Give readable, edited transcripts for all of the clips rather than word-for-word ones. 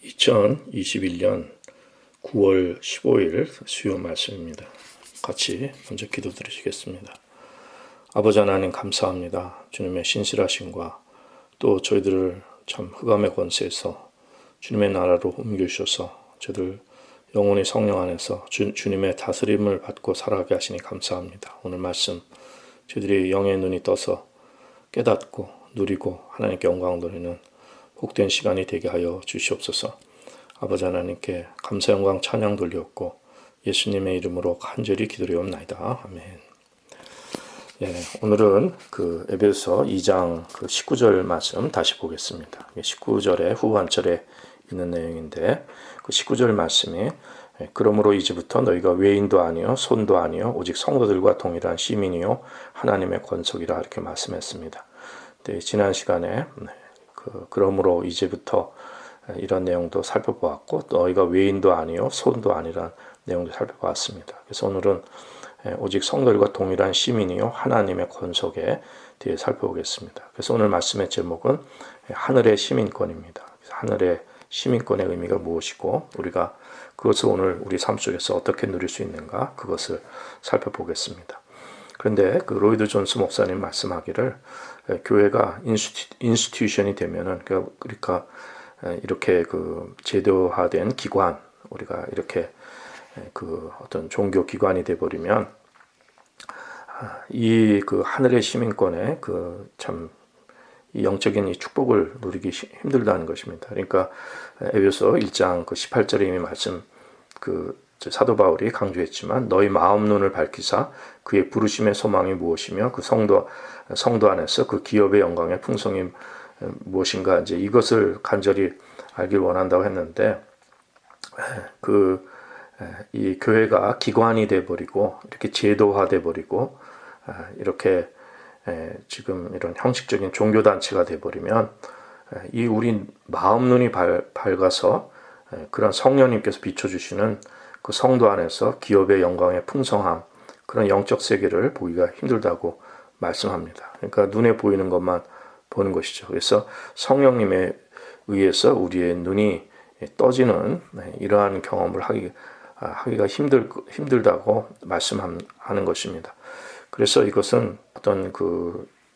2021년 9월 15일 수요 말씀입니다. 같이 먼저 기도드리시겠습니다. 아버지 하나님 감사합니다. 주님의 신실하심과 또 저희들을 참 흑암의 권세에서 주님의 나라로 옮겨주셔서 저희들 영혼의 성령 안에서 주님의 다스림을 받고 살아가게 하시니 감사합니다. 오늘 말씀 저희들이 영의 눈이 떠서 깨닫고 누리고 하나님께 영광 돌리는 복된 시간이 되게 하여 주시옵소서. 아버지 하나님께 감사 영광 찬양 돌리옵고 예수님의 이름으로 간절히 기도리옵나이다. 아멘. 오늘은 에베소 2장 19절 말씀 다시 보겠습니다. 19절의 후반절에 있는 내용인데 그 19절 말씀이 그러므로 이제부터 너희가 외인도 아니요 손도 아니요 오직 성도들과 동일한 시민이요 하나님의 권속이라 이렇게 말씀했습니다. 지난 시간에 그러므로 이제부터 이런 내용도 살펴보았고 너희가 외인도 아니요 손도 아니란 내용도 살펴보았습니다. 그래서 오늘은 오직 성도들과 동일한 시민이요 하나님의 권속에 대해 살펴보겠습니다. 그래서 오늘 말씀의 제목은 하늘의 시민권입니다. 하늘의 시민권의 의미가 무엇이고 우리가 그것을 오늘 우리 삶 속에서 어떻게 누릴 수 있는가 그것을 살펴보겠습니다. 그런데 로이드 존스 목사님 말씀하기를 교회가 인스티튜션이 되면은 그러니까 이렇게 제도화된 기관 우리가 이렇게 어떤 종교 기관이 돼 버리면 이 하늘의 시민권에 참 이 영적인 이 축복을 누리기 힘들다는 것입니다. 그러니까 에베소 1장 18절에 이미 말씀 사도 바울이 강조했지만 너희 마음 눈을 밝히사 그의 부르심의 소망이 무엇이며 그 성도 안에서 그 기업의 영광의 풍성이 무엇인가 이제 이것을 간절히 알길 원한다고 했는데 이 교회가 기관이 돼 버리고 이렇게 제도화돼 버리고 이렇게 지금 이런 형식적인 종교 단체가 돼 버리면 이 우리 마음 눈이 밝아서 그런 성령님께서 비춰주시는 그 성도 안에서 기업의 영광의 풍성함 그런 영적 세계를 보기가 힘들다고 말씀합니다. 그러니까 눈에 보이는 것만 보는 것이죠. 그래서 성령님에 의해서 우리의 눈이 떠지는 이러한 경험을 하기가 힘들다고 말씀하는 것입니다. 그래서 이것은 어떤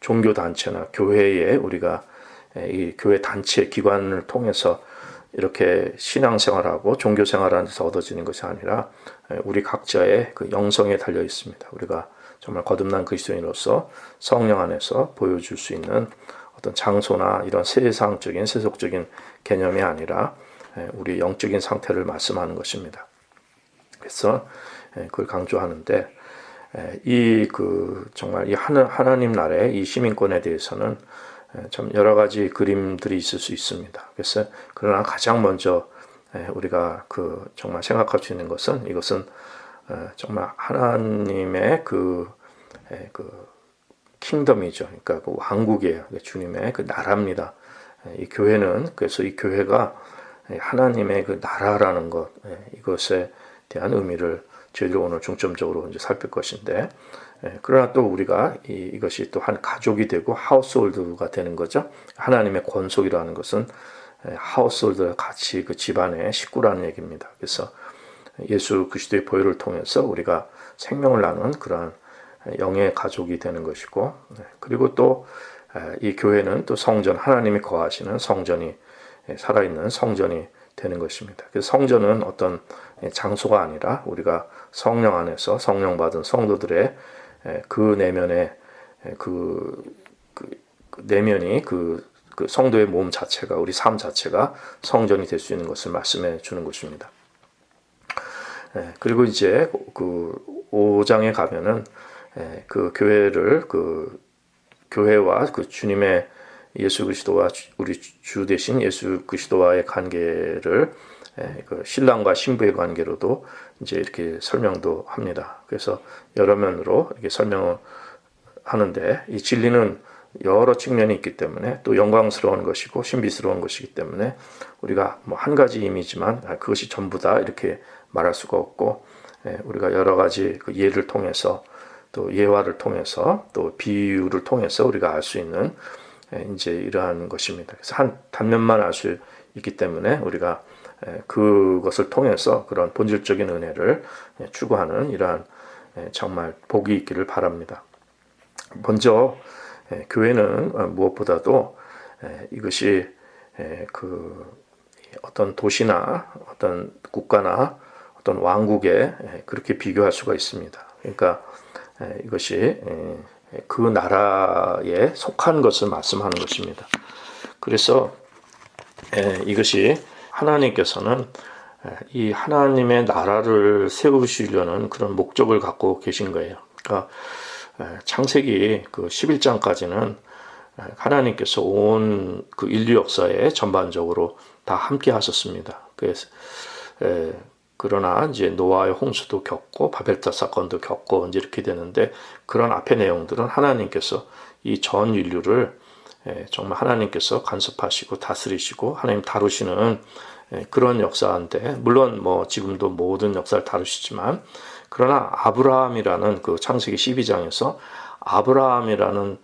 종교 단체나 교회에 우리가 이 교회 단체 기관을 통해서 이렇게 신앙생활하고 종교생활하는 데서 얻어지는 것이 아니라 우리 각자의 영성에 달려 있습니다. 우리가 정말 거듭난 그리스도인으로서 성령 안에서 보여줄 수 있는 어떤 장소나 이런 세상적인 세속적인 개념이 아니라 우리 영적인 상태를 말씀하는 것입니다. 그래서 그걸 강조하는데 정말 이 하나님 나라의 이 시민권에 대해서는 참 여러 가지 그림들이 있을 수 있습니다. 그래서 그러나 가장 먼저 우리가 정말 생각할 수 있는 것은 이것은 정말 하나님의 킹덤이죠. 그러니까 왕국이에요. 주님의 나라입니다. 이 교회는 그래서 이 교회가 하나님의 나라라는 것 이것에 대한 의미를 저희들 오늘 중점적으로 이제 살필 것인데 그러나 또 우리가 이것이 또 한 가족이 되고 하우스홀드가 되는 거죠. 하나님의 권속이라는 것은 하우스홀드와 같이 집안의 식구라는 얘기입니다. 그래서 예수 그리스도의 보혈을 통해서 우리가 생명을 나누는 그러한 영의 가족이 되는 것이고 그리고 또 이 교회는 또 성전 하나님이 거하시는 성전이 살아있는 성전이 되는 것입니다. 그래서 성전은 어떤 장소가 아니라 우리가 성령 안에서 성령 받은 성도들의 그 내면의 내면이 성도의 몸 자체가 우리 삶 자체가 성전이 될 수 있는 것을 말씀해 주는 것입니다. 그리고 이제 5장에 가면은 교회를 교회와 주님의 예수 그리스도와 우리 주 대신 예수 그리스도와의 관계를 신랑과 신부의 관계로도 이제 이렇게 설명도 합니다. 그래서 여러 면으로 이렇게 설명을 하는데 이 진리는 여러 측면이 있기 때문에 또 영광스러운 것이고 신비스러운 것이기 때문에 우리가 한 가지 의미지만 그것이 전부다 이렇게 말할 수가 없고 우리가 여러 가지 예를 통해서 또 예화를 통해서 또 비유를 통해서 우리가 알 수 있는 이제 이러한 것입니다. 그래서 한 단면만 알 수 있기 때문에 우리가 그것을 통해서 그런 본질적인 은혜를 추구하는 이러한 정말 복이 있기를 바랍니다. 먼저 교회는 무엇보다도 이것이 그 어떤 도시나 어떤 국가나 어떤 왕국에 그렇게 비교할 수가 있습니다. 그러니까 이것이 그 나라에 속한 것을 말씀하는 것입니다. 그래서 이것이 하나님께서는 이 하나님의 나라를 세우시려는 그런 목적을 갖고 계신 거예요. 그러니까 창세기 그 11장까지는 하나님께서 온 그 인류 역사에 전반적으로 다 함께 하셨습니다. 그래서 그러나 이제 노아의 홍수도 겪고 바벨탑 사건도 겪고 이제 이렇게 되는데, 그런 앞의 내용들은 하나님께서 이 전 인류를 정말 하나님께서 간섭하시고 다스리시고 하나님 다루시는 그런 역사인데, 물론 뭐 지금도 모든 역사를 다루시지만, 그러나 아브라함이라는 그 창세기 12장에서 아브라함이라는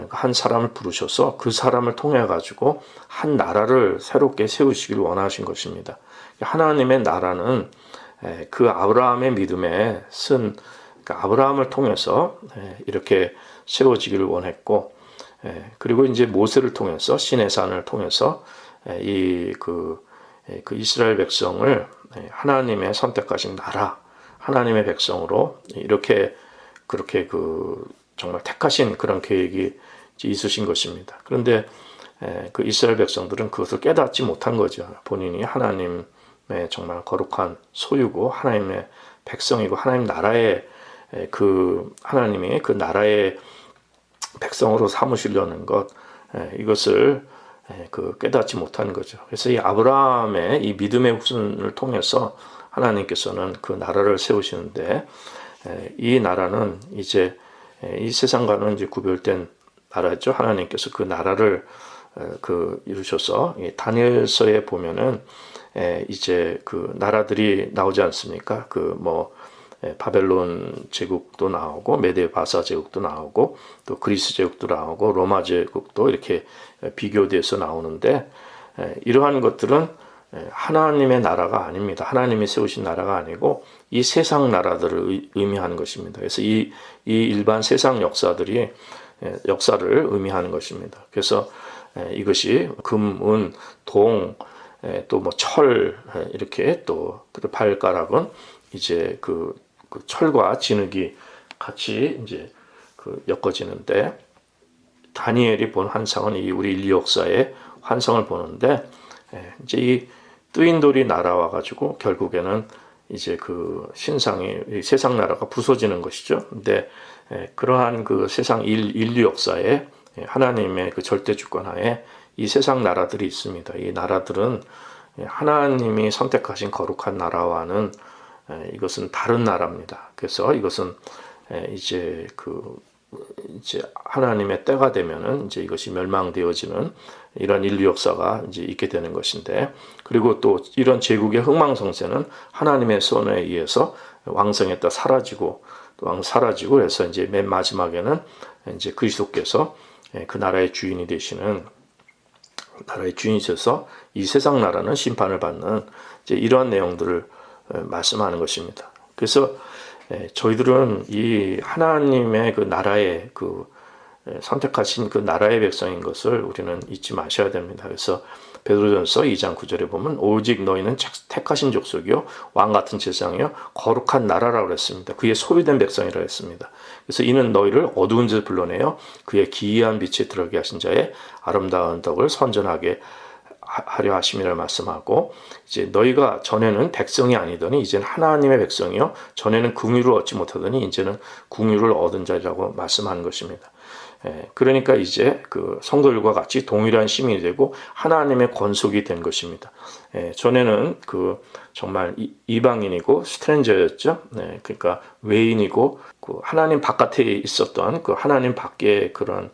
한 사람을 부르셔서 그 사람을 통해 가지고 한 나라를 새롭게 세우시길 원하신 것입니다. 하나님의 나라는 그 아브라함의 믿음에 쓴 아브라함을 통해서 이렇게 세워지기를 원했고, 그리고 이제 모세를 통해서 시내산을 통해서 그 이스라엘 백성을 하나님의 선택하신 나라, 하나님의 백성으로 이렇게 그렇게 정말 택하신 그런 계획이 있으신 것입니다. 그런데 그 이스라엘 백성들은 그것을 깨닫지 못한 거죠. 본인이 하나님의 정말 거룩한 소유고 하나님의 백성이고 하나님 나라의 하나님이 그 나라의 백성으로 삼으시려는 것, 이것을 깨닫지 못한 거죠. 그래서 이 아브라함의 이 믿음의 후손을 통해서 하나님께서는 그 나라를 세우시는데, 이 나라는 이제 이 세상과는 이제 구별된 나라죠. 하나님께서 그 나라를 이루셔서 다니엘서에 보면은 이제 그 나라들이 나오지 않습니까? 바벨론 제국도 나오고 메데 바사 제국도 나오고 또 그리스 제국도 나오고 로마 제국도 이렇게 비교돼서 나오는데, 이러한 것들은 하나님의 나라가 아닙니다. 하나님이 세우신 나라가 아니고 이 세상 나라들을 의미하는 것입니다. 그래서 이 일반 세상 역사를 의미하는 것입니다. 그래서 이것이 금, 은, 동, 또 뭐 철, 이렇게 또 발가락은 이제 그 철과 진흙이 같이 이제 엮어지는데, 다니엘이 본 환상은 이 우리 인류 역사의 환상을 보는데, 이제 이 뜨인 돌이 날아와 가지고 결국에는 이제 그 신상이 세상 나라가 부서지는 것이죠. 근데 그러한 그 세상 인류 역사에 하나님의 그 절대 주권하에 이 세상 나라들이 있습니다. 이 나라들은 하나님이 선택하신 거룩한 나라와는 이것은 다른 나라입니다. 그래서 이것은 이제 하나님의 때가 되면은 이제 이것이 멸망되어지는 이런 인류 역사가 이제 있게 되는 것인데, 그리고 또 이런 제국의 흥망성쇠는 하나님의 손에 의해서 왕성했다 사라지고 그래서 이제 맨 마지막에는 이제 그리스도께서 그 나라의 주인이 되시는, 나라의 주인이셔서 이 세상 나라는 심판을 받는 이제 이러한 내용들을 말씀하는 것입니다. 그래서 저희들은 이 하나님의 그 나라의 선택하신 그 나라의 백성인 것을 우리는 잊지 마셔야 됩니다. 그래서 베드로전서 2장 9절에 보면 오직 너희는 택하신 족속이요 왕 같은 제사장이요 거룩한 나라라고 했습니다. 그의 소유된 백성이라고 했습니다. 그래서 이는 너희를 어두운 데서 불러내어 그의 기이한 빛에 들어가게 하신 자의 아름다운 덕을 선전하게 하려 하심이라 말씀하고, 이제 너희가 전에는 백성이 아니더니 이제는 하나님의 백성이요 전에는 긍휼을 얻지 못하더니 이제는 긍휼을 얻은 자라고 말씀하는 것입니다. 그러니까 이제 그 성도들과 같이 동일한 시민이 되고 하나님의 권속이 된 것입니다. 전에는 정말 이방인이고 스트레인저였죠. 그러니까 외인이고 하나님 바깥에 있었던 하나님 밖에 그런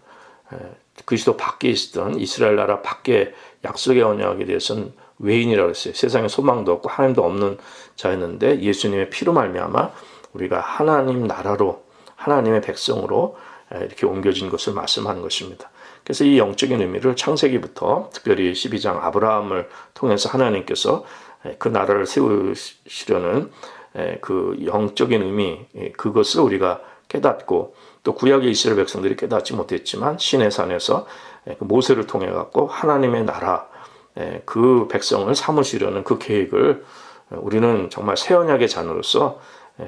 그리스도 밖에 있었던 이스라엘 나라 밖에 약속의 언약에 대해서는 외인이라고 했어요. 세상에 소망도 없고 하나님도 없는 자였는데, 예수님의 피로 말미암아 우리가 하나님 나라로 하나님의 백성으로 이렇게 옮겨진 것을 말씀하는 것입니다. 그래서 이 영적인 의미를 창세기부터 특별히 12장 아브라함을 통해서 하나님께서 그 나라를 세우시려는 그 영적인 의미, 그것을 우리가 깨닫고, 또 구약의 이스라엘 백성들이 깨닫지 못했지만 시내 산에서 모세를 통해 갖고 하나님의 나라, 그 백성을 삼으시려는 그 계획을 우리는 정말 새 언약의 자녀로서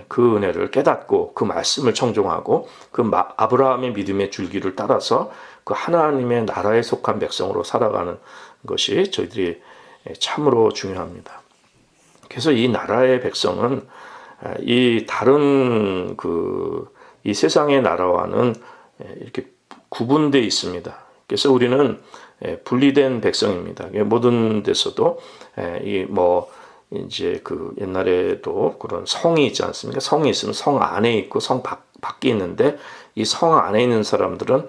그 은혜를 깨닫고 그 말씀을 청종하고 그 아브라함의 믿음의 줄기를 따라서 그 하나님의 나라에 속한 백성으로 살아가는 것이 저희들이 참으로 중요합니다. 그래서 이 나라의 백성은 이 다른 이 세상의 나라와는 이렇게 구분되어 있습니다. 그래서 우리는 분리된 백성입니다. 모든 데서도 이제 그 옛날에도 그런 성이 있지 않습니까? 성이 있으면 성 안에 있고 성 밖에 있는데, 이 성 안에 있는 사람들은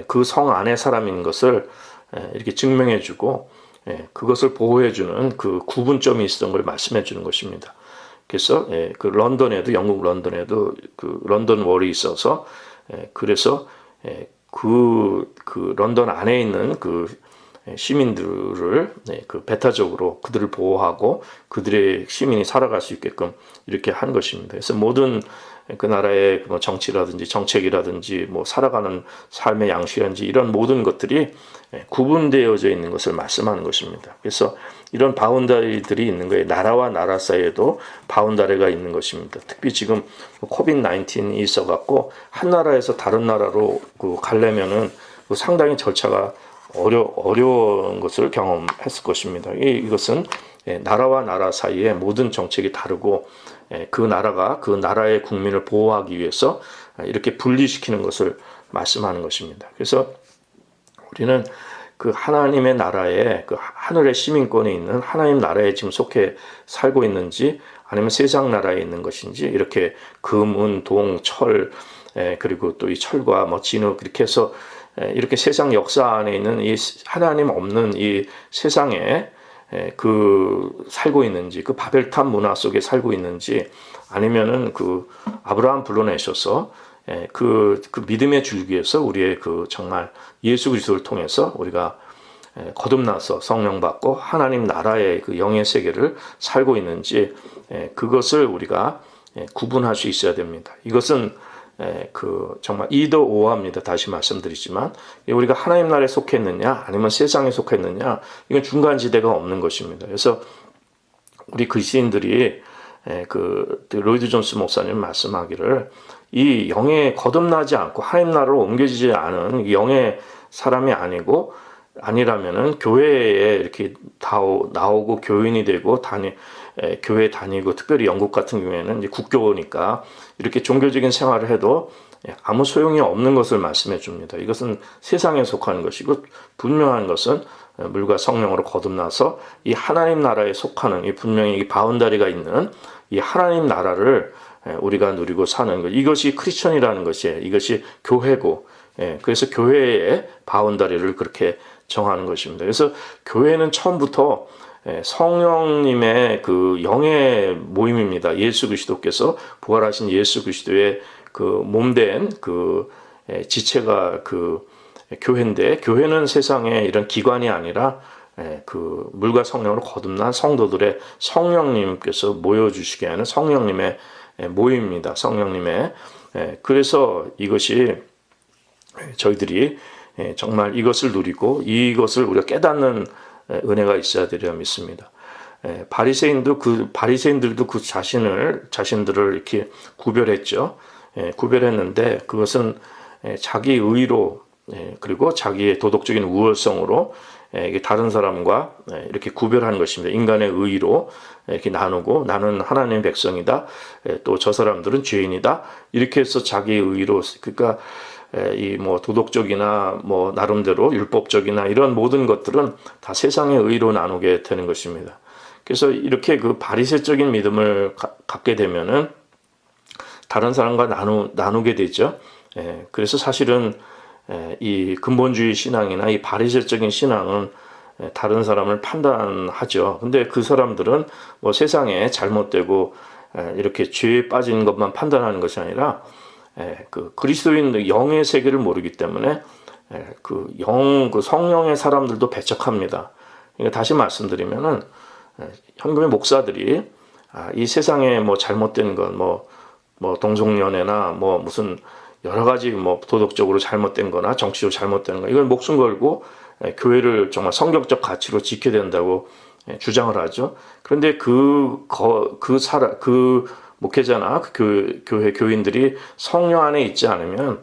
그 성 안에 사람인 것을 이렇게 증명해주고 그것을 보호해주는 그 구분점이 있었던 걸 말씀해주는 것입니다. 그래서 그 런던에도, 영국 런던에도 그 런던 월이 있어서 그래서 그 런던 안에 있는 그 시민들을 그 배타적으로 그들을 보호하고 그들의 시민이 살아갈 수 있게끔 이렇게 한 것입니다. 그래서 모든 그 나라의 뭐 정치라든지 정책이라든지 뭐 살아가는 삶의 양식이라든지 이런 모든 것들이 구분되어져 있는 것을 말씀하는 것입니다. 그래서 이런 바운다리들이 있는 거예요. 나라와 나라 사이에도 바운다리가 있는 것입니다. 특히 지금 코비드 19이 있어갖고 한 나라에서 다른 나라로 가려면은 상당히 절차가 어려운 것을 경험했을 것입니다. 이것은 나라와 나라 사이에 모든 정책이 다르고 그 나라가 그 나라의 국민을 보호하기 위해서 이렇게 분리시키는 것을 말씀하는 것입니다. 그래서 우리는 그 하나님의 나라에, 그 하늘의 시민권에 있는 하나님 나라에 지금 속해 살고 있는지 아니면 세상 나라에 있는 것인지, 이렇게 금, 은, 동, 철, 그리고 또 이 철과 뭐 진흙, 이렇게 해서 이렇게 세상 역사 안에 있는 이 하나님 없는 이 세상에 그 살고 있는지, 그 바벨탑 문화 속에 살고 있는지, 아니면은 그 아브라함 불러내셔서 그 믿음의 줄기에서 우리의 그 정말 예수 그리스도를 통해서 우리가 거듭나서 성령 받고 하나님 나라의 그 영의 세계를 살고 있는지, 그것을 우리가 구분할 수 있어야 됩니다. 이것은 정말 이더 오합니다. 다시 말씀드리지만, 우리가 하나님 나라에 속했느냐 아니면 세상에 속했느냐, 이건 중간지대가 없는 것입니다. 그래서 우리 그리스도인들이 로이드 존스 목사님 말씀하기를, 이 영에 거듭나지 않고 하나님 나라로 옮겨지지 않은 영의 사람이 아니라면은 교회에 이렇게 나오고 교인이 되고 교회 다니고, 특별히 영국 같은 경우에는 이제 국교니까 이렇게 종교적인 생활을 해도 아무 소용이 없는 것을 말씀해 줍니다. 이것은 세상에 속하는 것이고, 분명한 것은 물과 성령으로 거듭나서 이 하나님 나라에 속하는, 이 분명히 이 바운다리가 있는 이 하나님 나라를 우리가 누리고 사는 것, 이것이 크리스천이라는 것이에요. 이것이 교회고, 그래서 교회의 바운다리를 그렇게 정하는 것입니다. 그래서 교회는 처음부터 성령님의 그 영의 모임입니다. 예수 그리스도께서, 부활하신 예수 그리스도의 그 몸된 그 지체가 그 교회인데, 교회는 세상에 이런 기관이 아니라 그 물과 성령으로 거듭난 성도들의, 성령님께서 모여주시게 하는 성령님의 모임입니다. 성령님의. 그래서 이것이 저희들이 정말 이것을 누리고 이것을 우리가 깨닫는 은혜가 있어야 되리라 믿습니다. 바리새인들도 그 자신들을 이렇게 구별했죠. 구별했는데 그것은 자기 의로, 그리고 자기의 도덕적인 우월성으로 다른 사람과 이렇게 구별하는 것입니다. 인간의 의로 이렇게 나누고, 나는 하나님의 백성이다, 또 저 사람들은 죄인이다, 이렇게 해서 자기 의로, 그러니까 이 뭐 도덕적이나 뭐 나름대로 율법적이나 이런 모든 것들은 다 세상의 의로 나누게 되는 것입니다. 그래서 이렇게 그 바리새적인 믿음을 갖게 되면은 다른 사람과 나누게 되죠. 그래서 사실은 이 근본주의 신앙이나 이 바리새적인 신앙은 다른 사람을 판단하죠. 근데 그 사람들은 뭐 세상에 잘못되고 이렇게 죄에 빠진 것만 판단하는 것이 아니라 그 그리스도인 영의 세계를 모르기 때문에 그 성령의 사람들도 배척합니다. 그러니까 다시 말씀드리면은 현금의 목사들이 이 세상에 뭐 잘못된 건 뭐 동성연애나 뭐 무슨 여러 가지 뭐 도덕적으로 잘못된 거나 정치적으로 잘못된 거, 이걸 목숨 걸고 교회를 정말 성경적 가치로 지켜야 된다고 주장을 하죠. 그런데 그 목회자나 그 교회 교인들이 성령 안에 있지 않으면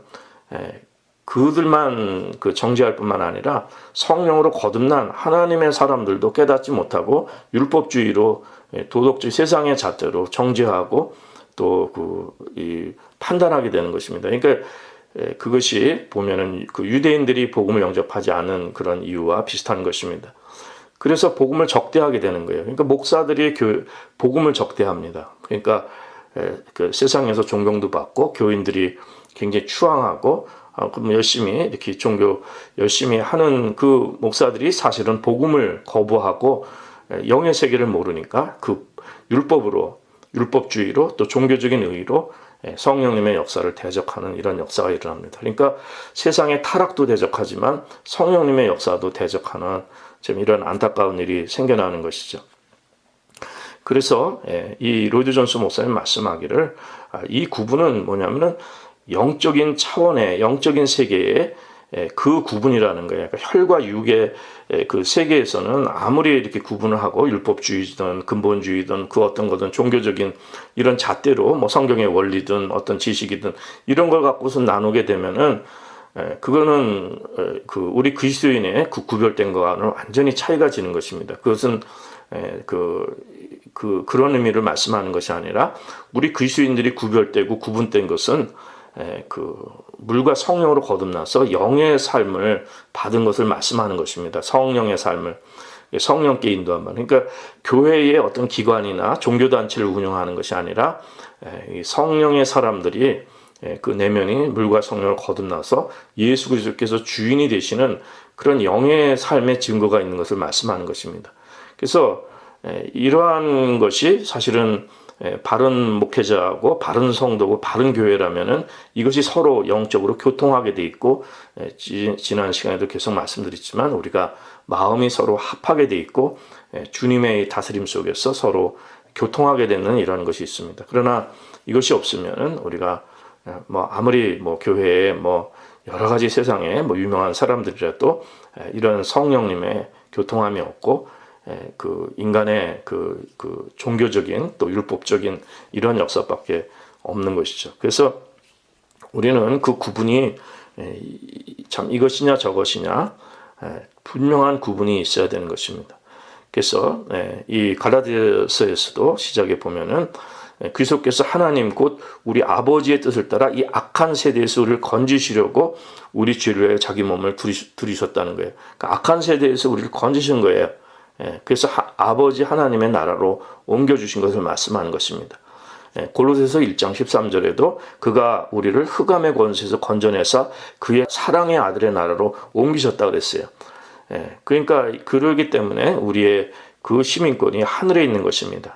그들만 정죄할 뿐만 아니라 성령으로 거듭난 하나님의 사람들도 깨닫지 못하고 율법주의로 도덕주의 세상의 잣대로 정죄하고 또 판단하게 되는 것입니다. 그러니까 그것이 보면은 그 유대인들이 복음을 영접하지 않은 그런 이유와 비슷한 것입니다. 그래서 복음을 적대하게 되는 거예요. 그러니까 목사들이 복음을 적대합니다. 그러니까 그 세상에서 존경도 받고 교인들이 굉장히 추앙하고 그럼 열심히 이렇게 종교 열심히 하는 그 목사들이 사실은 복음을 거부하고 영의 세계를 모르니까 그 율법주의로 또 종교적인 의의로 성령님의 역사를 대적하는 이런 역사가 일어납니다. 그러니까 세상의 타락도 대적하지만 성령님의 역사도 대적하는 좀 이런 안타까운 일이 생겨나는 것이죠. 그래서 이 로이드 존스 목사님 말씀하기를 이 구분은 뭐냐면은 영적인 차원의 영적인 세계의 그 구분이라는 거예요. 그러니까 혈과 육의 그 세계에서는 아무리 이렇게 구분을 하고 율법주의든 근본주의든 그 어떤 거든 종교적인 이런 잣대로 뭐 성경의 원리든 어떤 지식이든 이런 걸 갖고서 나누게 되면은 그거는 우리 그리스도인의 그 구별된 거와는 완전히 차이가 지는 것입니다. 그것은 그런 의미를 말씀하는 것이 아니라 우리 그리스도인들이 구별되고 구분된 것은 물과 성령으로 거듭나서 영의 삶을 받은 것을 말씀하는 것입니다. 성령의 삶을 성령께 인도하면, 그러니까 교회의 어떤 기관이나 종교단체를 운영하는 것이 아니라 성령의 사람들이 그 내면이 물과 성령을 거듭나서 예수 그리스도께서 주인이 되시는 그런 영의 삶의 증거가 있는 것을 말씀하는 것입니다. 그래서 이러한 것이 사실은 바른 목회자하고 바른 성도고 바른 교회라면은 이것이 서로 영적으로 교통하게 돼 있고, 지난 시간에도 계속 말씀드렸지만 우리가 마음이 서로 합하게 돼 있고 주님의 다스림 속에서 서로 교통하게 되는 이런 것이 있습니다. 그러나 이것이 없으면은 우리가 뭐 아무리 뭐 교회에 뭐 여러 가지 세상에 뭐 유명한 사람들이라도 이런 성령님의 교통함이 없고 그 인간의 그 종교적인 또 율법적인 이런 역사밖에 없는 것이죠. 그래서 우리는 그 구분이 참 이것이냐 저것이냐 분명한 구분이 있어야 되는 것입니다. 그래서 이 갈라디아서에서도 시작에 보면은 그리스도께서 하나님 곧 우리 아버지의 뜻을 따라 이 악한 세대에서 우리를 건지시려고 우리 죄를 위해 자기 몸을 들이셨다는 거예요. 그러니까 악한 세대에서 우리를 건지신 거예요. 그래서 아버지 하나님의 나라로 옮겨주신 것을 말씀하는 것입니다. 골로새서 1장 13절에도 그가 우리를 흑암의 권세에서 건져내사 그의 사랑의 아들의 나라로 옮기셨다 그랬어요. 그러니까 그러기 때문에 우리의 그 시민권이 하늘에 있는 것입니다.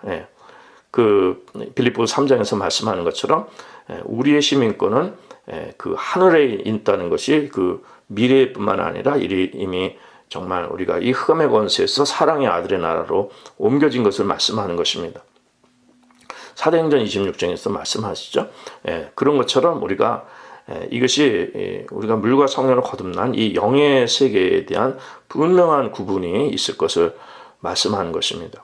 그 빌립보서 3장에서 말씀하는 것처럼 우리의 시민권은 그 하늘에 있다는 것이 그 미래뿐만 아니라 이미 정말 우리가 이 흑암의 권세에서 사랑의 아들의 나라로 옮겨진 것을 말씀하는 것입니다. 사도행전 26장에서 말씀하시죠. 그런 것처럼 우리가 이것이 우리가 물과 성령을 거듭난 이 영의 세계에 대한 분명한 구분이 있을 것을 말씀하는 것입니다.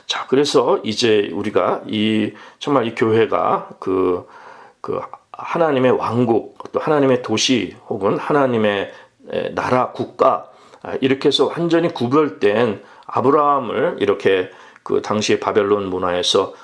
자, 그래서 이제 우리가 정말 이 교회가 그 하나님의 왕국, 또 하나님의 도시 혹은 하나님의 나라, 국가 이렇게 해서 완전히 구별된 아브라함을 이렇게 그 당시의 바벨론 문화에서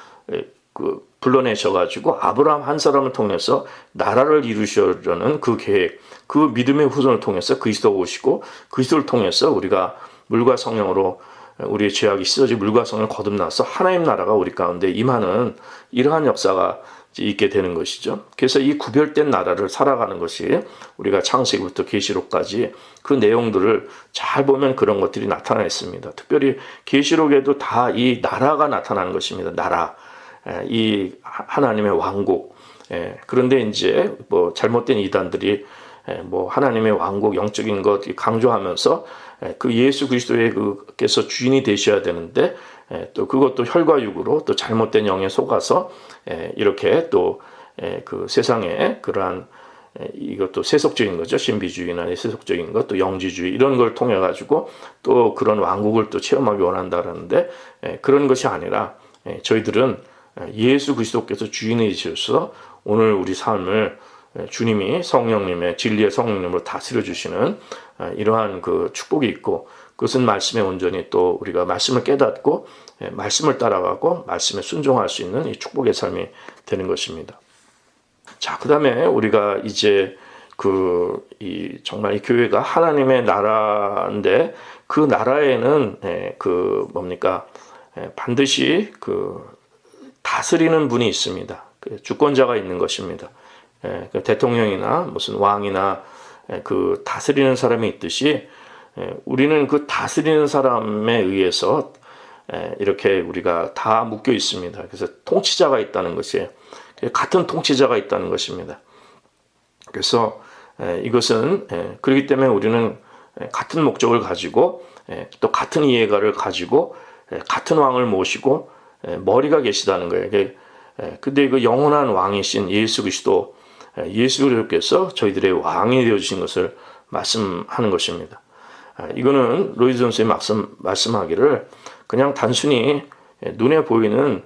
불러내셔가지고 아브라함 한 사람을 통해서 나라를 이루시려는 그 계획, 그 믿음의 후손을 통해서 그리스도가 오시고 그리스도를 통해서 우리가 물과 성령으로 우리의 죄악이 씻어지고 물과 성령을 거듭나서 하나님 나라가 우리 가운데 임하는 이러한 역사가 있게 되는 것이죠. 그래서 이 구별된 나라를 살아가는 것이 우리가 창세기부터 계시록까지 그 내용들을 잘 보면 그런 것들이 나타나 있습니다. 특별히 계시록에도 다 이 나라가 나타나는 것입니다. 나라, 이 하나님의 왕국. 그런데 이제 뭐 잘못된 이단들이 뭐 하나님의 왕국 영적인 것 강조하면서 그 예수 그리스도의 그께서 주인이 되셔야 되는데 또 그것도 혈과 육으로 또 잘못된 영에 속아서 이렇게 또 그 세상에 그러한 이것도 세속적인 거죠. 신비주의나 세속적인 것, 또 영지주의 이런 걸 통해 가지고 또 그런 왕국을 또 체험하기 원한다는데 그런 것이 아니라 저희들은 예수 그리스도께서 주인이 되셔서 오늘 우리 삶을 주님이 성령님의 진리의 성령님으로 다스려 주시는 이러한 그 축복이 있고 그것은 말씀에 온전히 또 우리가 말씀을 깨닫고 말씀을 따라가고 말씀에 순종할 수 있는 이 축복의 삶이 되는 것입니다. 자, 그다음에 우리가 이제 정말 이 교회가 하나님의 나라인데 그 나라에는 반드시 다스리는 분이 있습니다. 주권자가 있는 것입니다. 대통령이나 무슨 왕이나 그 다스리는 사람이 있듯이 우리는 그 다스리는 사람에 의해서 이렇게 우리가 다 묶여 있습니다. 그래서 통치자가 있다는 것이에요. 같은 통치자가 있다는 것입니다. 그래서 이것은 그렇기 때문에 우리는 같은 목적을 가지고 또 같은 이해관을 가지고 같은 왕을 모시고 머리가 계시다는 거예요. 근데 그 영원한 왕이신 예수 그리스도 예수 그리스도께서 저희들의 왕이 되어 주신 것을 말씀하는 것입니다. 이거는 로이드 존스의 말씀하기를 그냥 단순히 눈에 보이는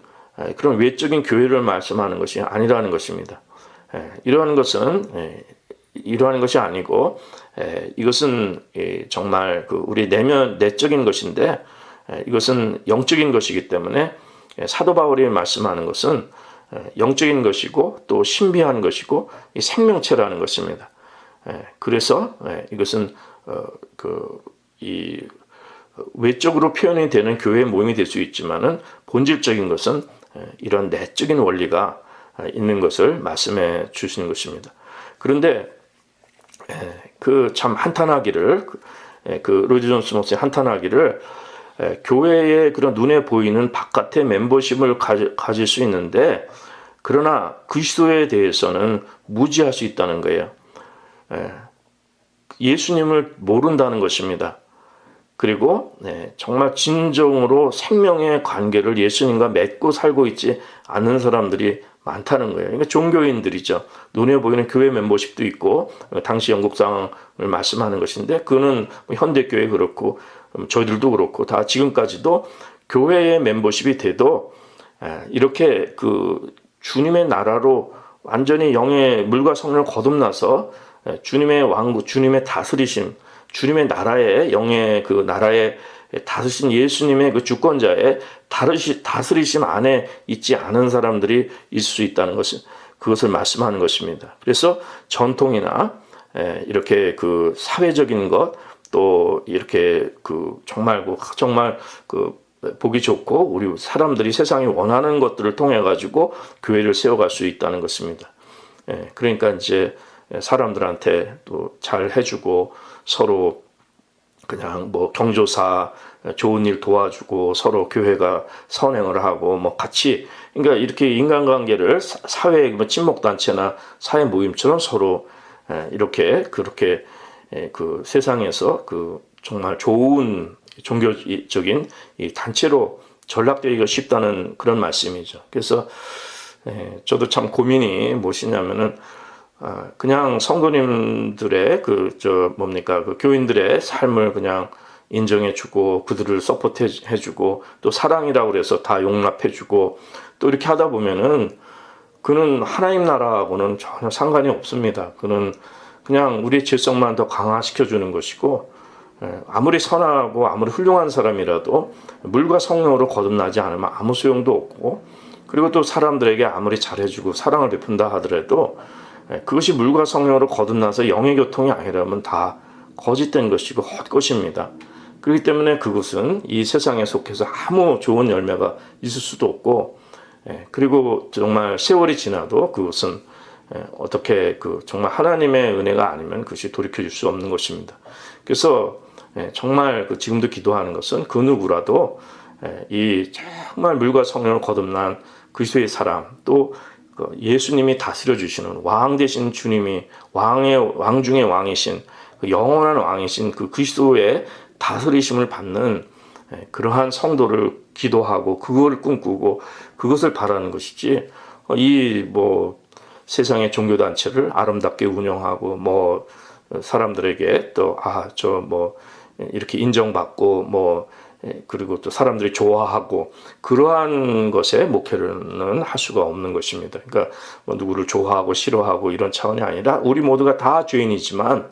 그런 외적인 교회를 말씀하는 것이 아니라는 것입니다. 이러한 것이 아니고 이것은 정말 우리 내적인 것인데 이것은 영적인 것이기 때문에 사도 바울이 말씀하는 것은 영적인 것이고 또 신비한 것이고 이 생명체라는 것입니다. 그래서 이것은 이 외적으로 표현이 되는 교회의 모임이 될 수 있지만은 본질적인 것은 이런 내적인 원리가 있는 것을 말씀해 주시는 것입니다. 그런데 그 참 한탄하기를 로이드 존스 목사의 한탄하기를 교회의 그런 눈에 보이는 바깥의 멤버십을 가질 수 있는데 그러나 그리스도에 대해서는 무지할 수 있다는 거예요. 예수님을 모른다는 것입니다. 그리고 정말 진정으로 생명의 관계를 예수님과 맺고 살고 있지 않는 사람들이 많다는 거예요. 그러니까 종교인들이죠. 눈에 보이는 교회 멤버십도 있고 당시 영국 상황을 말씀하는 것인데 그거는 현대교회 그렇고 저희들도 그렇고 다 지금까지도 교회의 멤버십이 돼도 이렇게 주님의 나라로 완전히 영의 물과 성령을 거듭나서 주님의 왕국, 주님의 다스리심, 주님의 나라의 영의 나라의 다스리신 예수님의 그 주권자의 다스리심 안에 있지 않은 사람들이 있을 수 있다는 것을 그것을 말씀하는 것입니다. 그래서 전통이나 이렇게 사회적인 것 또 이렇게 정말 보기 좋고 우리 사람들이 세상이 원하는 것들을 통해 가지고 교회를 세워갈 수 있다는 것입니다. 그러니까 이제 사람들한테 또 잘 해주고 서로 그냥 경조사 좋은 일 도와주고 서로 교회가 선행을 하고 같이 그러니까 이렇게 인간관계를 사회 친목단체나 사회 모임처럼 서로 이렇게 그렇게 세상에서 정말 좋은 종교적인 이 단체로 전락되기가 쉽다는 그런 말씀이죠. 그래서 저도 참 고민이 무엇이냐면은 그냥 성도님들의 교인들의 삶을 그냥 인정해주고 그들을 서포트해주고 또 사랑이라고 그래서 다 용납해주고 또 이렇게 하다 보면은 그는 하나님 나라하고는 전혀 상관이 없습니다. 그는 그냥 우리의 질성만 더 강화시켜주는 것이고 아무리 선하고 아무리 훌륭한 사람이라도 물과 성령으로 거듭나지 않으면 아무 소용도 없고 그리고 또 사람들에게 아무리 잘해주고 사랑을 베푼다 하더라도 그것이 물과 성령으로 거듭나서 영의 교통이 아니라면 다 거짓된 것이고 헛것입니다. 그렇기 때문에 그것은 이 세상에 속해서 아무 좋은 열매가 있을 수도 없고 그리고 정말 세월이 지나도 그것은 어떻게 정말 하나님의 은혜가 아니면 그것이 돌이켜줄 수 없는 것입니다. 그래서 정말 지금도 기도하는 것은 그 누구라도 이 정말 물과 성령을 거듭난 그리스도의 사람 또 그 예수님이 다스려 주시는 왕 되신 주님이 왕 중의 왕이신 그 영원한 왕이신 그 그리스도의 다스리심을 받는 그러한 성도를 기도하고 그걸 꿈꾸고 그것을 바라는 것이지 이 뭐 세상의 종교단체를 아름답게 운영하고 뭐 사람들에게 또 저 뭐 이렇게 인정받고 뭐 그리고 또 사람들이 좋아하고 그러한 것에 목회는 할 수가 없는 것입니다. 그러니까 뭐 누구를 좋아하고 싫어하고 이런 차원이 아니라 우리 모두가 다 죄인이지만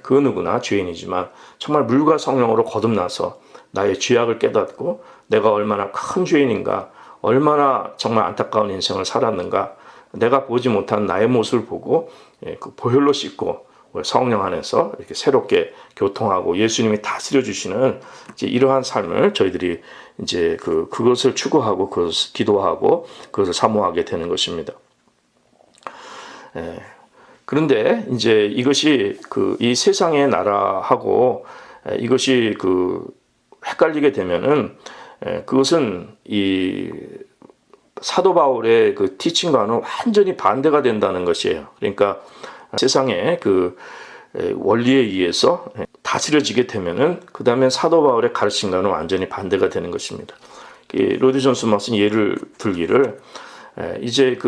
그 누구나 죄인이지만 정말 물과 성령으로 거듭나서 나의 죄악을 깨닫고 내가 얼마나 큰 죄인인가, 얼마나 정말 안타까운 인생을 살았는가, 내가 보지 못한 나의 모습을 보고 그 보혈로 씻고 성령 안에서 이렇게 새롭게 교통하고 예수님이 다스려 주시는 이제 이러한 삶을 저희들이 이제 그것을 추구하고 그것을 기도하고 그것을 사모하게 되는 것입니다. 그런데 이제 이것이 이 세상의 나라하고 이것이 헷갈리게 되면은 그것은 이 사도 바울의 그 티칭과는 완전히 반대가 된다는 것이에요. 그러니까 세상의 원리에 의해서 다스려지게 되면은 그 다음에 사도 바울의 가르침과는 완전히 반대가 되는 것입니다. 로디 존슨 목사는 예를 들기를 이제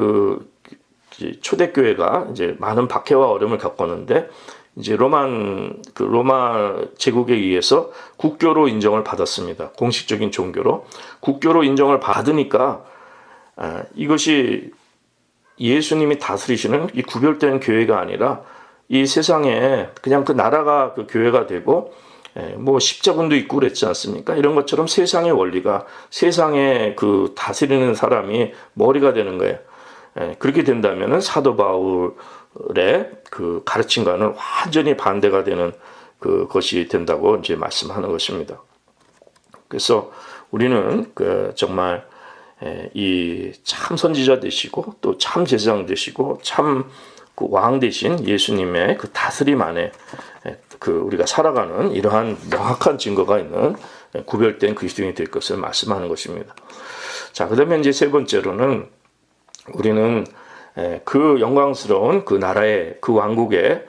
초대교회가 이제 많은 박해와 어려움을 겪었는데 이제 로마 제국에 의해서 국교로 인정을 받았습니다. 공식적인 종교로 국교로 인정을 받으니까 이것이 예수님이 다스리시는 이 구별된 교회가 아니라 이 세상에 그냥 그 나라가 그 교회가 되고 뭐 십자군도 있고 그랬지 않습니까? 이런 것처럼 세상의 원리가 세상에 다스리는 사람이 머리가 되는 거예요. 그렇게 된다면은 사도 바울의 그 가르침과는 완전히 반대가 되는 것이 된다고 이제 말씀하는 것입니다. 그래서 우리는 정말 이 참 선지자 되시고 또 참 제사장 되시고 참 왕 되신 예수님의 그 다스림 안에 우리가 살아가는 이러한 명확한 증거가 있는 구별된 그리스도인이 될 것을 말씀하는 것입니다. 자, 그다음에 이제 세 번째로는 우리는 그 영광스러운 그 나라의 그 왕국에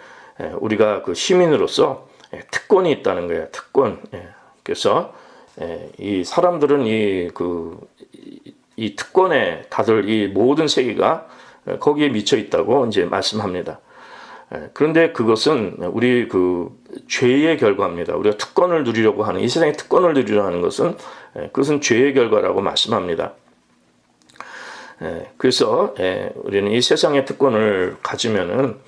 우리가 그 시민으로서 특권이 있다는 거예요. 특권. 그래서 이 사람들은 이 특권에 다들 이 모든 세계가 거기에 미쳐 있다고 이제 말씀합니다. 그런데 그것은 우리 죄의 결과입니다. 우리가 특권을 누리려고 하는 이 세상의 특권을 누리려 하는 것은 그것은 죄의 결과라고 말씀합니다. 그래서 우리는 이 세상의 특권을 가지면은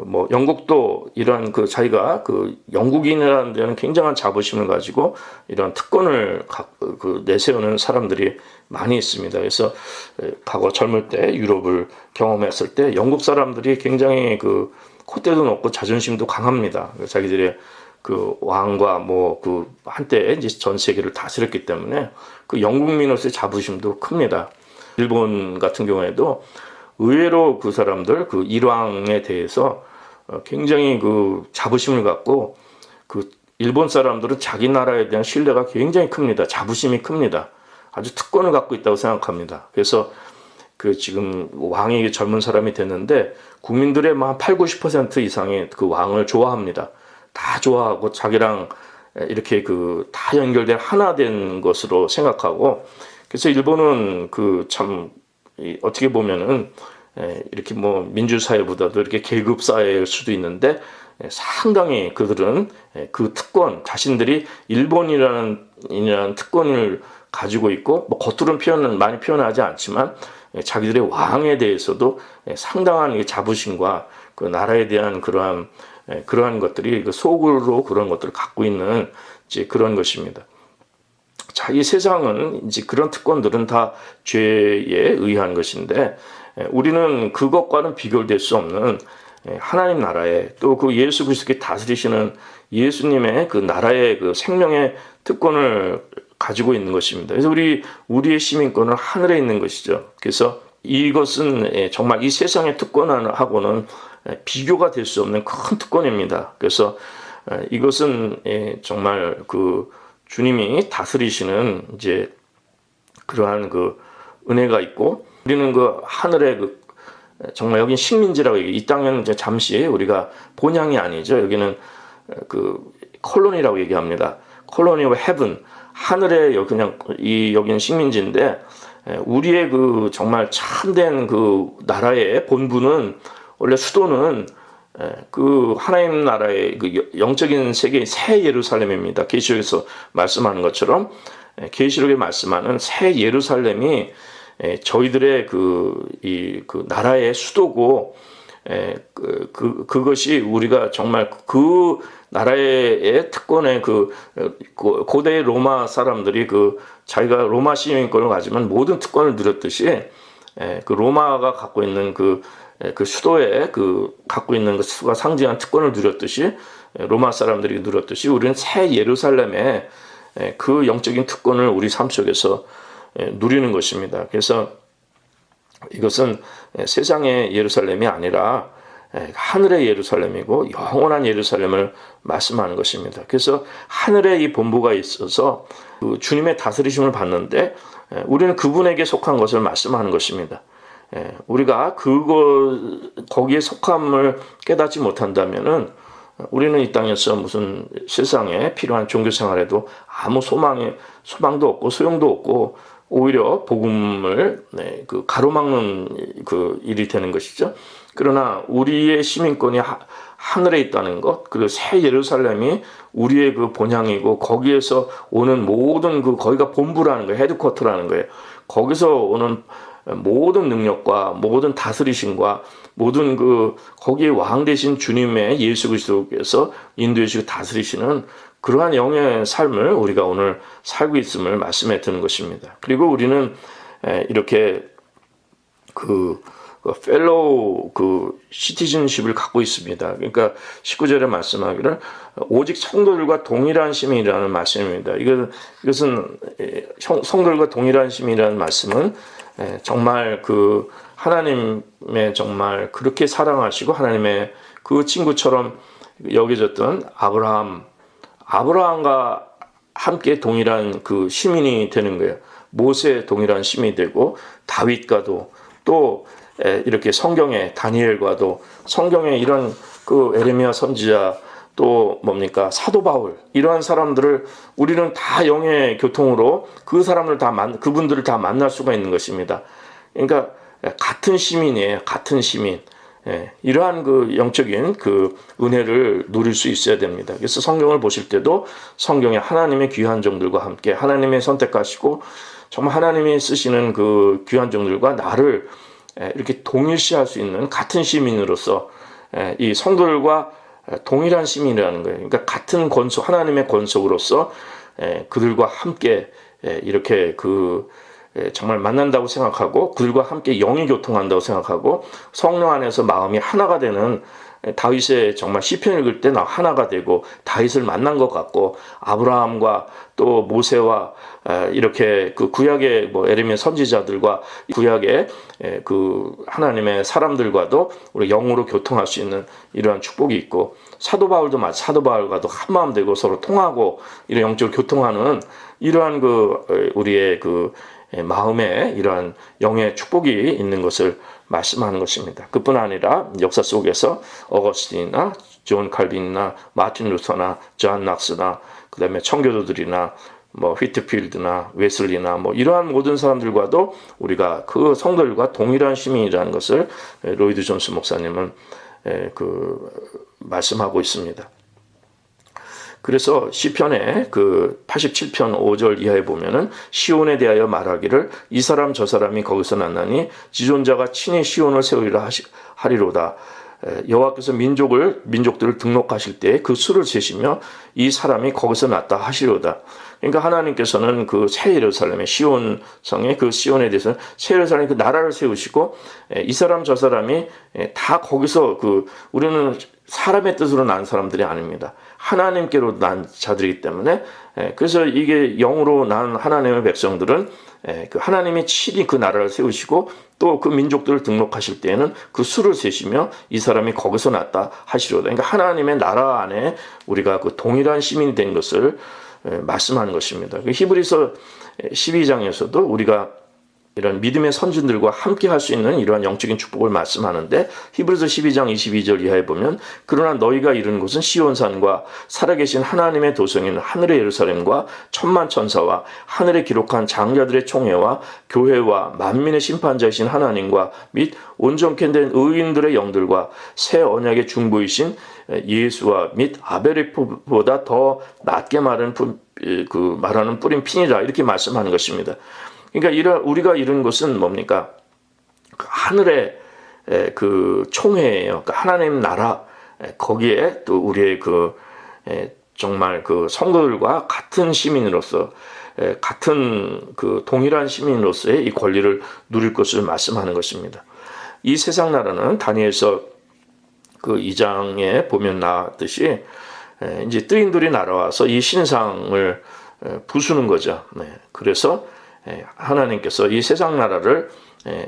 뭐 영국도 이런 자기가 영국인이라는 데는 굉장한 자부심을 가지고 이런 특권을 내세우는 사람들이 많이 있습니다. 그래서 과거 젊을 때 유럽을 경험했을 때 영국 사람들이 굉장히 콧대도 높고 자존심도 강합니다. 자기들의 왕과 뭐 한때 이제 전 세계를 다스렸기 때문에 영국민으로서의 자부심도 큽니다. 일본 같은 경우에도 의외로 그 사람들 일왕에 대해서 굉장히 자부심을 갖고 일본 사람들은 자기 나라에 대한 신뢰가 굉장히 큽니다. 자부심이 큽니다. 아주 특권을 갖고 있다고 생각합니다. 그래서 지금 왕이 젊은 사람이 됐는데 국민들의 한 80~90% 이상이 왕을 좋아합니다. 다 좋아하고 자기랑 이렇게 다 연결된 하나 된 것으로 생각하고 그래서 일본은 참 어떻게 보면은 이렇게 뭐 민주사회보다도 이렇게 계급사회일 수도 있는데 상당히 그들은 특권 자신들이 일본이라는 특권을 가지고 있고 뭐 겉으로는 많이 표현하지 않지만 자기들의 왕에 대해서도 상당한 자부심과 나라에 대한 그러한 것들이 속으로 그런 것들을 갖고 있는 이제 그런 것입니다. 자, 이 세상은 이제 그런 특권들은 다 죄에 의한 것인데 우리는 그것과는 비교될 수 없는 하나님 나라에 또 예수 그리스도께 다스리시는 예수님의 나라의 생명의 특권을 가지고 있는 것입니다. 그래서 우리의 시민권은 하늘에 있는 것이죠. 그래서 이것은 정말 이 세상의 특권하고는 비교가 될 수 없는 큰 특권입니다. 그래서 이것은 정말 주님이 다스리시는 이제 그러한 은혜가 있고 우리는 그 하늘의 그 정말 여긴 식민지라고 얘기해요. 이 땅은 이제 잠시 우리가 본향이 아니죠. 여기는 그 콜로니라고 얘기합니다. 콜로니 오브 헤븐, 하늘의 그냥 여기는 식민지인데, 우리의 그 정말 참된 그 나라의 본부는, 원래 수도는 그 하나님 나라의 그 영적인 세계의 새 예루살렘입니다. 계시록에서 말씀하는 것처럼 계시록에 말씀하는 새 예루살렘이 저희들의 그 나라의 수도고, 그것이 우리가 정말 그 나라의 특권의 고대 로마 사람들이 자기가 로마 시민권을 가지면 모든 특권을 누렸듯이, 그 로마가 갖고 있는 그 수도에 갖고 있는 그 수가 상징한 특권을 누렸듯이, 로마 사람들이 누렸듯이, 우리는 새 예루살렘의 그 영적인 특권을 우리 삶 속에서 누리는 것입니다. 그래서 이것은 세상의 예루살렘이 아니라 하늘의 예루살렘이고 영원한 예루살렘을 말씀하는 것입니다. 그래서 하늘에 이 본부가 있어서 그 주님의 다스리심을 받는데, 우리는 그분에게 속한 것을 말씀하는 것입니다. 우리가 거기에 속함을 깨닫지 못한다면은 우리는 이 땅에서 무슨 세상에 필요한 종교 생활에도 아무 소망도 없고 소용도 없고, 오히려 복음을 가로막는 일이 되는 것이죠. 그러나 우리의 시민권이 하늘에 있다는 것, 그리고 새 예루살렘이 우리의 그 본향이고, 거기에서 오는 모든 거기가 본부라는 거예요. 헤드쿼터라는 거예요. 거기서 오는 모든 능력과 모든 다스리심과 모든 거기에 왕 되신 주님의 예수 그리스도께서 인도해 주시고 다스리시는 그러한 영의 삶을 우리가 오늘 살고 있음을 말씀해 드는 것입니다. 그리고 우리는 이렇게 펠로우 시티즌십을 갖고 있습니다. 그러니까 19절에 말씀하기를 오직 성도들과 동일한 시민이라는 말씀입니다. 이것은 성도들과 동일한 시민이라는 말씀은 정말 하나님의 정말 그렇게 사랑하시고 하나님의 그 친구처럼 여겨졌던 아브라함과 함께 동일한 시민이 되는 거예요. 모세 동일한 시민이 되고, 다윗과도, 또 이렇게 성경의 다니엘과도, 성경의 이런 에레미야 선지자, 또 사도 바울, 이러한 사람들을 우리는 다 영의 교통으로 그분들을 다 만날 수가 있는 것입니다. 그러니까 같은 시민이에요. 같은 시민. 이러한 영적인 은혜를 누릴 수 있어야 됩니다. 그래서 성경을 보실 때도 성경에 하나님의 귀한 종들과 함께, 하나님의 선택하시고 정말 하나님이 쓰시는 귀한 종들과 나를 이렇게 동일시할 수 있는 같은 시민으로서 이 성도들과 동일한 시민이라는 거예요. 그러니까 같은 권속, 하나님의 권속으로서 그들과 함께 이렇게 정말 만난다고 생각하고, 그들과 함께 영이 교통한다고 생각하고, 성령 안에서 마음이 하나가 되는, 다윗의 정말 시편 읽을 때 하나가 되고 다윗을 만난 것 같고, 아브라함과 또 모세와 이렇게 구약의 에레미야 선지자들과 구약의 하나님의 사람들과도 우리 영으로 교통할 수 있는 이러한 축복이 있고, 사도 바울과도 한 마음 되고 서로 통하고 이런 영적으로 교통하는 이러한 우리의 마음에 이러한 영의 축복이 있는 것을 말씀하는 것입니다. 그뿐 아니라 역사 속에서 어거스틴이나 존 칼빈이나 마틴 루터나 존 낙스나 그다음에 청교도들이나 휘트필드나 웨슬리나 이러한 모든 사람들과도 우리가 그 성도들과 동일한 시민이라는 것을 로이드 존스 목사님은 말씀하고 있습니다. 그래서 시편에 87편 5절 이하에 보면은 시온에 대하여 말하기를 이 사람 저 사람이 거기서 났나니 지존자가 친히 시온을 세우리라 하리로다. 여호와께서 민족들을 등록하실 때 그 수를 세시며 이 사람이 거기서 났다 하시로다. 그러니까 하나님께서는 새 예루살렘의 시온 성의 시온에 대해서는 새 예루살렘 나라를 세우시고, 이 사람 저 사람이 다 거기서 우리는 사람의 뜻으로 난 사람들이 아닙니다. 하나님께로 난 자들이기 때문에, 그래서 이게 영으로 난 하나님의 백성들은 하나님이 친히 나라를 세우시고 또 민족들을 등록하실 때에는 수를 세시며 이 사람이 거기서 났다 하시로다. 그러니까 하나님의 나라 안에 우리가 동일한 시민이 된 것을 말씀하는 것입니다. 히브리서 12장에서도 우리가 이런 믿음의 선진들과 함께 할 수 있는 이러한 영적인 축복을 말씀하는데, 히브리서 12장 22절 이하에 보면 그러나 너희가 이르는 곳은 시온산과 살아계신 하나님의 도성인 하늘의 예루살렘과 천만 천사와 하늘에 기록한 장자들의 총회와 교회와 만민의 심판자이신 하나님과 및 온전케 된 의인들의 영들과 새 언약의 중보이신 예수와 및 아벨의 보다 더 낮게 말하는 뿌린 핀이라, 이렇게 말씀하는 것입니다. 그러니까 우리가 이룬 것은 뭡니까? 하늘의 그 총회예요. 그러니까 하나님 나라, 거기에 또 우리의 정말 그 성도들과 같은 시민으로서, 같은 그 동일한 시민으로서의 이 권리를 누릴 것을 말씀하는 것입니다. 이 세상 나라는 다니엘서 그 2장에 보면 나왔듯이 이제 뜨인들이 날아와서 이 신상을 부수는 거죠. 그래서 하나님께서 이 세상 나라를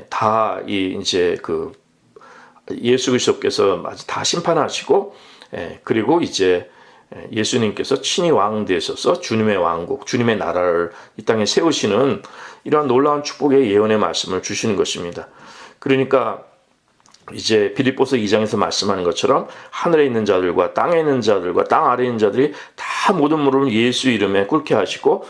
다 이제 그 예수 그리스도께서 다 심판하시고, 그리고 이제 예수님께서 친히 왕 되셔서 주님의 왕국, 주님의 나라를 이 땅에 세우시는 이러한 놀라운 축복의 예언의 말씀을 주시는 것입니다. 그러니까 이제 빌립보서 2장에서 말씀하는 것처럼 하늘에 있는 자들과 땅에 있는 자들과 땅 아래에 있는 자들이 다 모든 무릎을 예수 이름에 꿇게 하시고,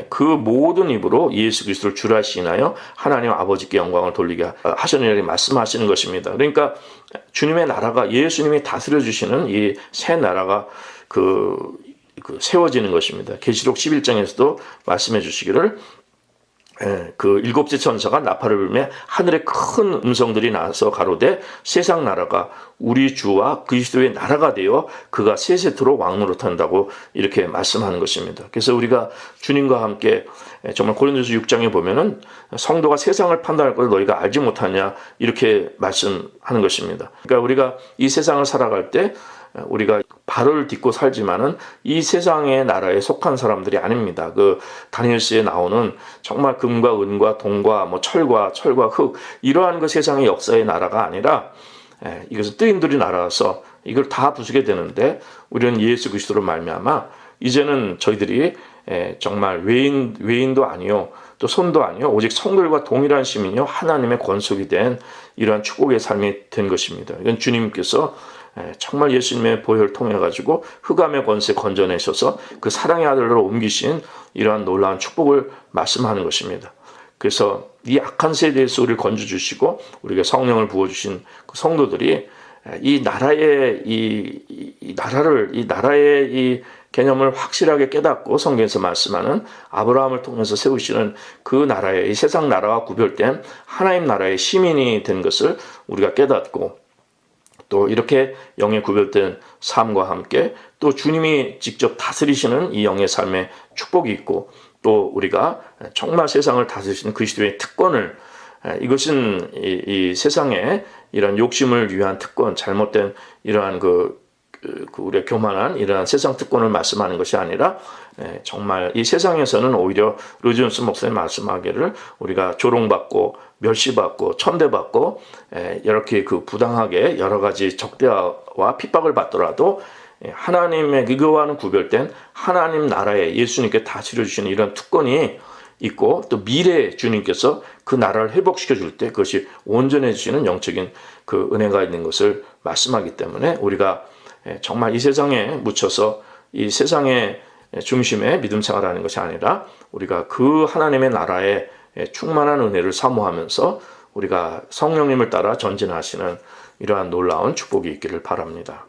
그 모든 입으로 예수 그리스도를 주라 하시나요 하나님 아버지께 영광을 돌리게 하시느니라 말씀하시는 것입니다. 그러니까 주님의 나라가, 예수님이 다스려 주시는 이 새 나라가 세워지는 것입니다. 계시록 11장에서도 말씀해 주시기를 그 일곱째 천사가 나팔을 불며 하늘에 큰 음성들이 나서 가로되 세상 나라가 우리 주와 그리스도의 나라가 되어 그가 세세토록 왕노릇한다고 이렇게 말씀하는 것입니다. 그래서 우리가 주님과 함께 정말 고린도서 6장에 보면은 성도가 세상을 판단할 것을 너희가 알지 못하냐, 이렇게 말씀하는 것입니다. 그러니까 우리가 이 세상을 살아갈 때 우리가 발을 딛고 살지만은 이 세상의 나라에 속한 사람들이 아닙니다. 그 다니엘서에 나오는 정말 금과 은과 동과 뭐 철과 흙, 이러한 그 세상의 역사의 나라가 아니라 이것은 뜨인들이 나라라서 이걸 다 부수게 되는데, 우리는 예수 그리스도로 말미암아 이제는 저희들이 정말 외인도 아니요 또 손도 아니요 오직 성들과 동일한 시민이요 하나님의 권속이 된 이러한 축복의 삶이 된 것입니다. 이건 주님께서 정말 예수님의 보혈을 통해 가지고 흑암의 권세 건져내셔서 그 사랑의 아들로 옮기신 이러한 놀라운 축복을 말씀하는 것입니다. 그래서 이 악한 세대에서 우리를 건져주시고 우리에게 성령을 부어주신 그 성도들이 이 나라의 이 나라의 이 개념을 확실하게 깨닫고 성경에서 말씀하는 아브라함을 통해서 세우시는 그 나라의, 이 세상 나라와 구별된 하나님 나라의 시민이 된 것을 우리가 깨닫고, 또 이렇게 영에 구별된 삶과 함께 또 주님이 직접 다스리시는 이 영의 삶의 축복이 있고, 또 우리가 정말 세상을 다스리시는 그리스도의 특권을, 이것은 이 세상에 이런 욕심을 위한 특권, 잘못된 이러한 우리가 교만한 이러한 세상 특권을 말씀하는 것이 아니라, 정말 이 세상에서는 오히려 르지온스 목사님 말씀하기를 우리가 조롱받고 멸시받고 천대받고 이렇게 부당하게 여러 가지 적대와 핍박을 받더라도 하나님의 그거와는 구별된 하나님 나라에 예수님께 다스려 주시는 이런 특권이 있고, 또 미래에 주님께서 그 나라를 회복시켜 줄 때 그것이 온전해지는 영적인 그 은혜가 있는 것을 말씀하기 때문에, 우리가 정말 이 세상에 묻혀서 이 세상의 중심에 믿음 생활하는 것이 아니라 우리가 그 하나님의 나라에 충만한 은혜를 사모하면서 우리가 성령님을 따라 전진하시는 이러한 놀라운 축복이 있기를 바랍니다.